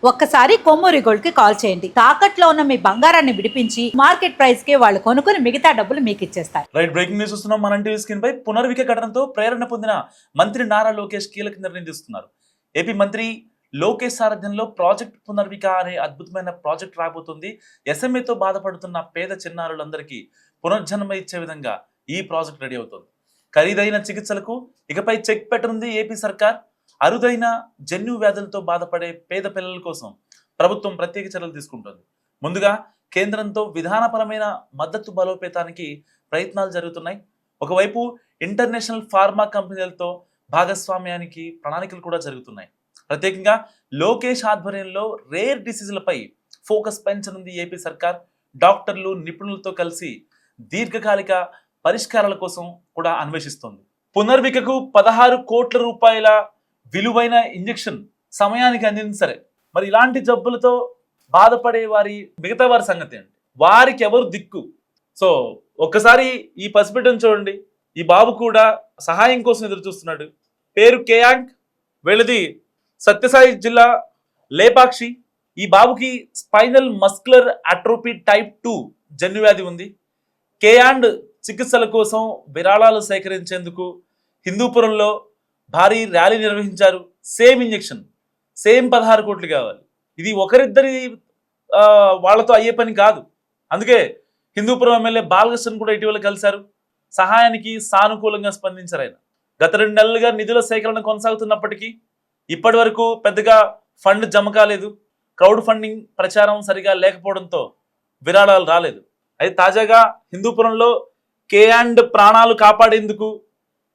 ఒక్కసారి కొమ్మూరి గోల్డ్ కి కాల్ చేయండి. తాకట్లో ఉన్న మీ బంగారాన్ని విడిపించి మార్కెట్ ప్రైస్ కి వాళ్ళు కొనుక్కుని మిగతా డబ్బులు మీకు ఇచ్చేస్తారు. రైట్, బ్రేకింగ్ న్యూస్ చూస్తున్నాం. మన టీవీ స్క్రీన్ పై పునర్విక ఘటనతో ప్రేరణ పొందిన మంత్రి నారా లోకేష్ కీలక నిర్ణయం తీసుకున్నారు. ఏపీ మంత్రి లోకేష్ సారథ్యంలో ప్రాజెక్ట్ పునర్విక అనే అద్భుతమైన ప్రాజెక్ట్ రాబోతుంది. ఎస్ఎంఏతో బాధపడుతున్న పేద చిన్నారులందరికీ పునర్జన్మ ఇచ్చే విధంగా ఈ ప్రాజెక్ట్ రెడీ అవుతుంది. ఖరీదైన చికిత్సలకు ఇకపై చెక్ పెట్టనుంది ఏపీ సర్కార్. అరుదైన జన్యు వ్యాధులతో బాధపడే పేద పిల్లల కోసం ప్రభుత్వం ప్రత్యేక చర్యలు తీసుకుంటుంది. ముందుగా కేంద్రంతో విధానపరమైన మద్దతు బలోపేతానికి ప్రయత్నాలు జరుగుతున్నాయి. ఒకవైపు ఇంటర్నేషనల్ ఫార్మా కంపెనీలతో భాగస్వామ్యానికి ప్రణాళికలు కూడా జరుగుతున్నాయి. ప్రత్యేకంగా లోకేష్ ఆధ్వర్యంలో రేర్ డిసీజులపై ఫోకస్ పెంచనుంది ఏపీ సర్కార్. డాక్టర్లు నిపుణులతో కలిసి దీర్ఘకాలిక పరిష్కారాల కోసం కూడా అన్వేషిస్తోంది. పునర్వికకు 16 కోట్ల రూపాయల విలువైన ఇంజెక్షన్ సమయానికి అందింది. సరే, మరి ఇలాంటి జబ్బులతో బాధపడే మిగతా వారి సంగతి ఏంటి? వారికి ఎవరు దిక్కు? సో ఒక్కసారి ఈ పసిబిడ్డను చూడండి. ఈ బాబు కూడా సహాయం కోసం ఎదురు చూస్తున్నాడు. పేరు కేయాంగ్. వీళ్ళది సత్యసాయి జిల్లా లేపాక్షి. ఈ బాబుకి స్పైనల్ మస్కులర్ అట్రోపీ టైప్ 2 జన్యువ్యాధి ఉంది. కేయాండ్ చికిత్సల కోసం విరాళాలు సేకరించేందుకు హిందూపురంలో భారీ ర్యాలీ నిర్వహించారు. సేమ్ ఇంజెక్షన్, సేమ్ 16 కోట్లు కావాలి. ఇది ఒకరిద్దరి వాళ్ళతో అయ్యే పని కాదు. అందుకే హిందూపురం ఎమ్మెల్యే బాలకృష్ణ కూడా ఇటీవల కలిశారు. సహాయానికి సానుకూలంగా స్పందించారు ఆయన. గత 2 నెలలుగా నిధుల సేకరణ కొనసాగుతున్నప్పటికీ ఇప్పటి వరకు పెద్దగా ఫండ్ జమ కాలేదు. క్రౌడ్ ఫండింగ్ ప్రచారం సరిగా లేకపోవడంతో విరాళాలు రాలేదు. అయితే తాజాగా హిందూపురంలో కేయాండ్ ప్రాణాలు కాపాడేందుకు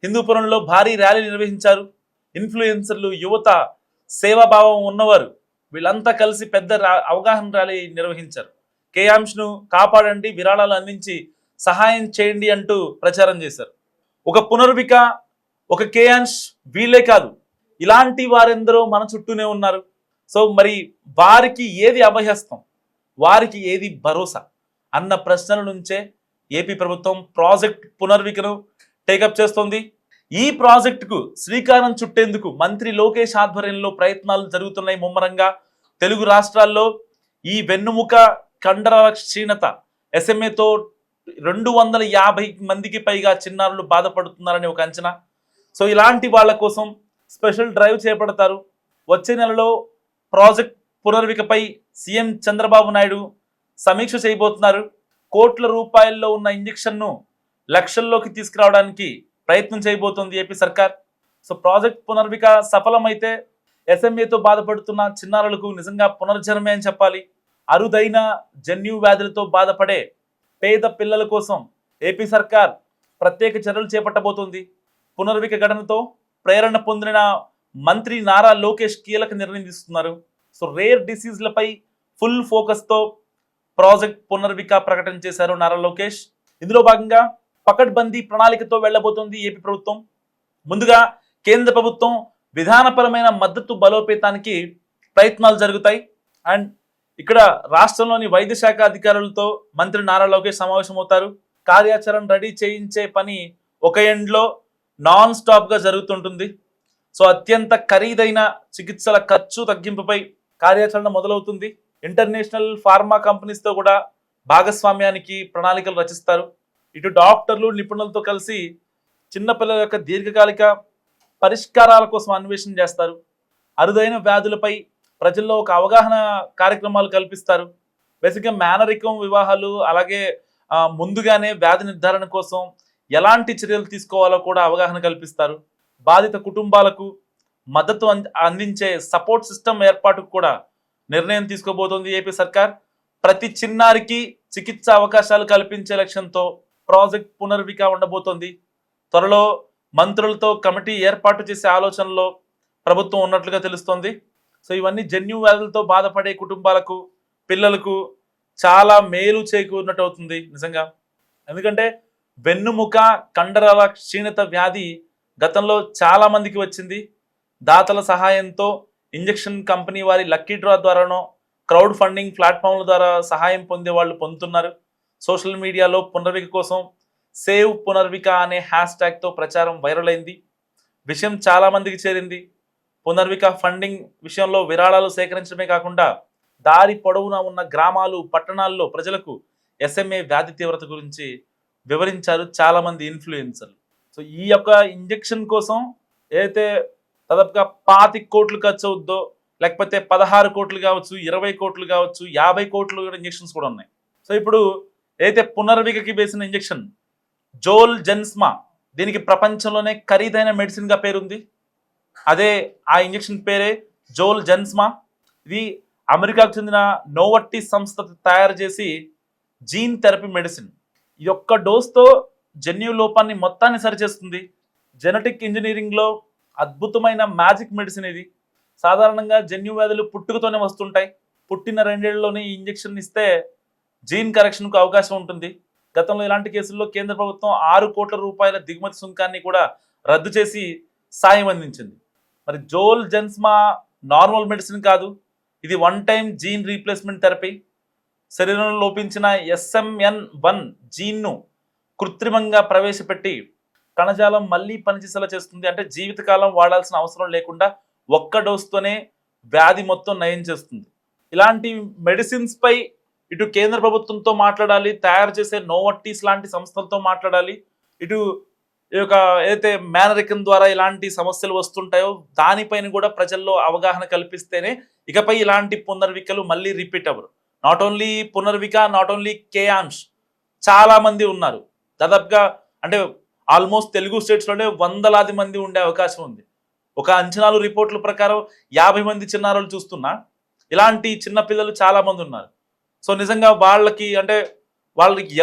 హిందూపురంలో భారీ ర్యాలీ నిర్వహించారు. ఇన్ఫ్లుయెన్సర్లు, యువత, సేవాభావం ఉన్నవారు వీళ్ళంతా కలిసి పెద్ద అవగాహన ర్యాలీ నిర్వహించారు. కేయాంష్ను కాపాడండి, విరాళాలు అందించి సహాయం చేయండి అంటూ ప్రచారం చేశారు. ఒక పునర్విక, ఒక కేయాంష్ వీళ్ళే కాదు, ఇలాంటి వారెందరో మన చుట్టూనే ఉన్నారు. సో మరి వారికి ఏది అభయహస్తం, వారికి ఏది భరోసా అన్న ప్రశ్నల నుంచే ఏపీ ప్రభుత్వం ప్రాజెక్ట్ పునర్వికను టేకప్ చేస్తోంది. ఈ ప్రాజెక్టుకు శ్రీకారం చుట్టేందుకు మంత్రి లోకేష్ ఆధ్వర్యంలో ప్రయత్నాలు జరుగుతున్నాయి ముమ్మరంగా. తెలుగు రాష్ట్రాల్లో ఈ వెన్నుముక కండరాల క్షీణత ఎస్ఎంఏతో 250 మందికి పైగా చిన్నారులు బాధపడుతున్నారని ఒక అంచనా. సో ఇలాంటి వాళ్ళ కోసం స్పెషల్ డ్రైవ్ చేపడతారు. వచ్చే నెలలో ప్రాజెక్ట్ పునర్వికపై సీఎం చంద్రబాబు నాయుడు సమీక్ష చేయబోతున్నారు. కోట్ల రూపాయల్లో ఉన్న ఇంజెక్షన్ను లక్షల్లోకి తీసుకురావడానికి ప్రయత్నం చేయబోతోంది ఏపీ సర్కార్. సో ప్రాజెక్ట్ పునర్విక సఫలమైతే ఎస్ఎంఏతో బాధపడుతున్న చిన్నారులకు నిజంగా పునర్జన్మే అని చెప్పాలి. అరుదైన జన్యు వ్యాధులతో బాధపడే పేద పిల్లల కోసం ఏపీ సర్కార్ ప్రత్యేక చర్యలు చేపట్టబోతోంది. పునర్విక ఘటనతో ప్రేరణ పొందిన మంత్రి నారా లోకేష్ కీలక నిర్ణయం తీసుకున్నారు. సో రేర్ డిసీజ్లపై ఫుల్ ఫోకస్తో ప్రాజెక్ట్ పునర్విక ప్రకటన చేశారు నారా లోకేష్. ఇందులో భాగంగా పకడ్బందీ ప్రణాళికతో వెళ్లబోతోంది ఏపీ ప్రభుత్వం. ముందుగా కేంద్ర ప్రభుత్వం విధానపరమైన మద్దతు బలోపేతానికి ప్రయత్నాలు జరుగుతాయి. అండ్ ఇక్కడ రాష్ట్రంలోని వైద్య శాఖ అధికారులతో మంత్రి నారా లోకేష్ సమావేశమవుతారు. కార్యాచరణ రెడీ చేయించే పని ఒక ఎండ్లో నాన్ స్టాప్గా జరుగుతుంటుంది. సో అత్యంత ఖరీదైన చికిత్సల ఖర్చు తగ్గింపుపై కార్యాచరణ మొదలవుతుంది. ఇంటర్నేషనల్ ఫార్మా కంపెనీస్తో కూడా భాగస్వామ్యానికి ప్రణాళికలు రచిస్తారు. ఇటు డాక్టర్లు, నిపుణులతో కలిసి చిన్నపిల్లల యొక్క దీర్ఘకాలిక పరిష్కారాల కోసం అన్వేషణ చేస్తారు. అరుదైన వ్యాధులపై ప్రజల్లో ఒక అవగాహన కార్యక్రమాలు కల్పిస్తారు. బేసిక్గా మేనరికం వివాహాలు, అలాగే ముందుగానే వ్యాధి నిర్ధారణ కోసం ఎలాంటి చర్యలు తీసుకోవాలో కూడా అవగాహన కల్పిస్తారు. బాధిత కుటుంబాలకు మద్దతు అందించే సపోర్ట్ సిస్టమ్ ఏర్పాటుకు కూడా నిర్ణయం తీసుకోబోతోంది ఏపీ సర్కార్. ప్రతి చిన్నారికి చికిత్స అవకాశాలు కల్పించే లక్ష్యంతో ప్రాజెక్ట్ పునర్విక ఉండబోతోంది. త్వరలో మంత్రులతో కమిటీ ఏర్పాటు చేసే ఆలోచనలో ప్రభుత్వం ఉన్నట్లుగా తెలుస్తోంది. సో ఇవన్నీ జన్యు వ్యాధులతో బాధపడే కుటుంబాలకు, పిల్లలకు చాలా మేలు చేకూరినట్టు అవుతుంది నిజంగా. ఎందుకంటే వెన్నుముక కండరాల క్షీణత వ్యాధి గతంలో చాలా మందికి వచ్చింది. దాతల సహాయంతో, ఇంజెక్షన్ కంపెనీ వారి లక్కీ డ్రా ద్వారానో, క్రౌడ్ ఫండింగ్ ప్లాట్ఫామ్ల ద్వారా సహాయం పొందే వాళ్ళు పొందుతున్నారు. సోషల్ మీడియాలో పునర్విక కోసం సేవ్ పునర్విక అనే హ్యాష్ ట్యాగ్తో ప్రచారం వైరల్ అయింది. విషయం చాలా మందికి చేరింది. పునర్విక ఫండింగ్ విషయంలో విరాళాలు సేకరించడమే కాకుండా దారి పొడవునా ఉన్న గ్రామాలు పట్టణాల్లో ప్రజలకు ఎస్ఎంఏ వ్యాధి తీవ్రత గురించి వివరించారు చాలా మంది ఇన్ఫ్లుయెన్సర్లు. సో ఈ యొక్క ఇంజెక్షన్ కోసం ఏదైతే దాదాపుగా 25 కోట్లు ఖర్చు అవుద్దో, లేకపోతే 16 కోట్లు కావచ్చు, 20 కోట్లు కావచ్చు, 50 కోట్లు ఇంజెక్షన్స్ కూడా ఉన్నాయి. సో ఇప్పుడు ఏదైతే పునర్వికకి వేసిన ఇంజెక్షన్ జోల్ జెన్స్మా, దీనికి ప్రపంచంలోనే ఖరీదైన మెడిసిన్ గా పేరుంది. అదే ఆ ఇంజెక్షన్ పేరే జోల్ జెన్స్మా. ఇది అమెరికాకు చెందిన నోవర్టిస్ సంస్థ తయారు చేసి జీన్ థెరపీ మెడిసిన్. ఈ యొక్క డోస్తో జన్యు లోపాన్ని మొత్తాన్ని సరిచేస్తుంది. జెనెటిక్ ఇంజనీరింగ్లో అద్భుతమైన మ్యాజిక్ మెడిసిన్ ఇది. సాధారణంగా జన్యు వ్యాధులు పుట్టుకతోనే వస్తుంటాయి. పుట్టిన 2 ఏళ్లలోనే ఈ ఇంజెక్షన్ ఇస్తే జీన్ కరెక్షన్కు అవకాశం ఉంటుంది. గతంలో ఇలాంటి కేసుల్లో కేంద్ర ప్రభుత్వం 6 కోట్ల రూపాయల దిగుమతి సుంకాన్ని కూడా రద్దు చేసి సాయం అందించింది. మరి జోల్ జెన్స్మా నార్మల్ మెడిసిన్ కాదు, ఇది 1 టైం జీన్ రీప్లేస్మెంట్ థెరపీ. శరీరంలో లోపించిన SMN1 జీన్ను కృత్రిమంగా ప్రవేశపెట్టి కణజాలం మళ్ళీ పనిచేసేలా చేస్తుంది. అంటే జీవితకాలం వాడాల్సిన అవసరం లేకుండా ఒక్క డోస్తోనే వ్యాధి మొత్తం నయం చేస్తుంది. ఇలాంటి మెడిసిన్స్ పై ఇటు కేంద్ర ప్రభుత్వంతో మాట్లాడాలి, తయారు చేసే నోవర్టిస్ లాంటి సంస్థలతో మాట్లాడాలి, ఇటు ఈ యొక్క ఏదైతే మేనరికం ద్వారా ఇలాంటి సమస్యలు వస్తుంటాయో దానిపైన కూడా ప్రజల్లో అవగాహన కల్పిస్తేనే ఇకపై ఇలాంటి పునర్వికలు మళ్ళీ రిపీట్ అవ్వరు. Not only Punarvika, not only Kayansh, చాలా మంది ఉన్నారు. దాదాపుగా అంటే ఆల్మోస్ట్ తెలుగు స్టేట్స్లోనే వందలాది మంది ఉండే అవకాశం ఉంది. ఒక అంచనాలు రిపోర్ట్ల ప్రకారం 50 మంది చిన్నారులు చూస్తున్నా ఇలాంటి చిన్న పిల్లలు చాలా మంది ఉన్నారు. సో నిజంగా వాళ్ళకి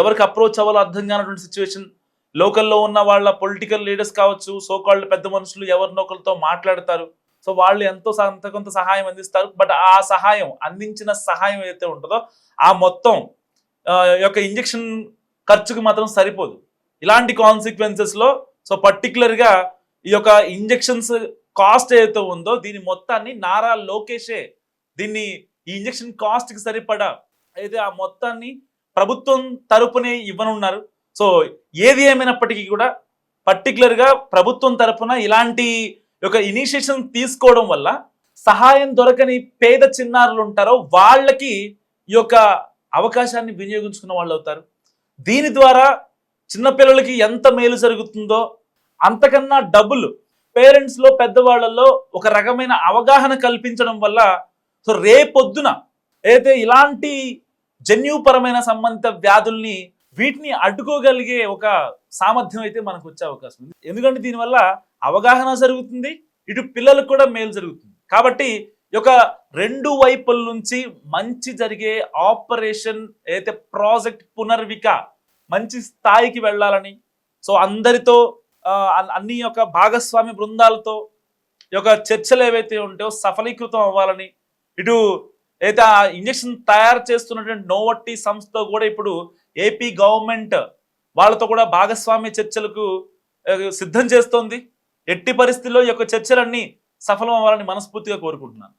ఎవరికి అప్రోచ్ అవ్వాలో అర్థం కానటువంటి సిచ్యువేషన్. లోకల్లో ఉన్న వాళ్ళ పొలిటికల్ లీడర్స్ కావచ్చు, సోకాల్డ్ పెద్ద మనుషులు ఎవరినొకరితో మాట్లాడతారు. సో వాళ్ళు అంత కొంత సహాయం అందిస్తారు. బట్ ఆ సహాయం అందించిన సహాయం ఏదైతే ఉంటుందో ఆ మొత్తం యొక్క ఇంజెక్షన్ ఖర్చుకు మాత్రం సరిపోదు. ఇలాంటి కాన్సిక్వెన్సెస్లో సో పర్టికులర్గా ఈ యొక్క ఇంజెక్షన్స్ కాస్ట్ ఏదైతే ఉందో దీని మొత్తాన్ని నారా లోకేషే ఈ ఇంజెక్షన్ కాస్ట్కి సరిపడా అయితే ఆ మొత్తాన్ని ప్రభుత్వం తరపునే ఇవ్వనున్నారు. సో ఏది ఏమైనప్పటికీ కూడా పర్టికులర్గా ప్రభుత్వం తరపున ఇలాంటి ఒక ఇనిషియేషన్ తీసుకోవడం వల్ల సహాయం దొరకని పేద చిన్నారులు ఉంటారో వాళ్ళకి ఈ యొక్క అవకాశాన్ని వినియోగించుకున్న వాళ్ళు అవుతారు. దీని ద్వారా చిన్నపిల్లలకి ఎంత మేలు జరుగుతుందో అంతకన్నా డబుల్ పేరెంట్స్లో పెద్దవాళ్ళల్లో ఒక రకమైన అవగాహన కల్పించడం వల్ల సో రేపొద్దున అయితే ఇలాంటి జన్యుపరమైన సంబంధిత వ్యాధుల్ని వీటిని అడ్డుకోగలిగే ఒక సామర్థ్యం అయితే మనకు వచ్చే అవకాశం ఉంది. ఎందుకంటే దీనివల్ల అవగాహన జరుగుతుంది, ఇటు పిల్లలకు కూడా మేలు జరుగుతుంది. కాబట్టి ఈ యొక్క 2 వైపుల నుంచి మంచి జరిగే ఆపరేషన్ ఏదైతే ప్రాజెక్ట్ పునర్విక మంచి స్థాయికి వెళ్ళాలని, సో అందరితో అన్ని యొక్క భాగస్వామి బృందాలతో ఈ యొక్క చర్చలు ఏవైతే ఉంటాయో సఫలీకృతం అవ్వాలని, ఇటు అయితే ఆ ఇంజెక్షన్ తయారు చేస్తున్నటువంటి నోవర్టిస్ సంస్థ కూడా ఇప్పుడు ఏపీ గవర్నమెంట్ వాళ్ళతో కూడా భాగస్వామ్య చర్చలకు సిద్ధం చేస్తోంది. ఎట్టి పరిస్థితుల్లో ఈ యొక్క చర్చలన్నీ సఫలం అవ్వాలని మనస్ఫూర్తిగా కోరుకుంటున్నాను.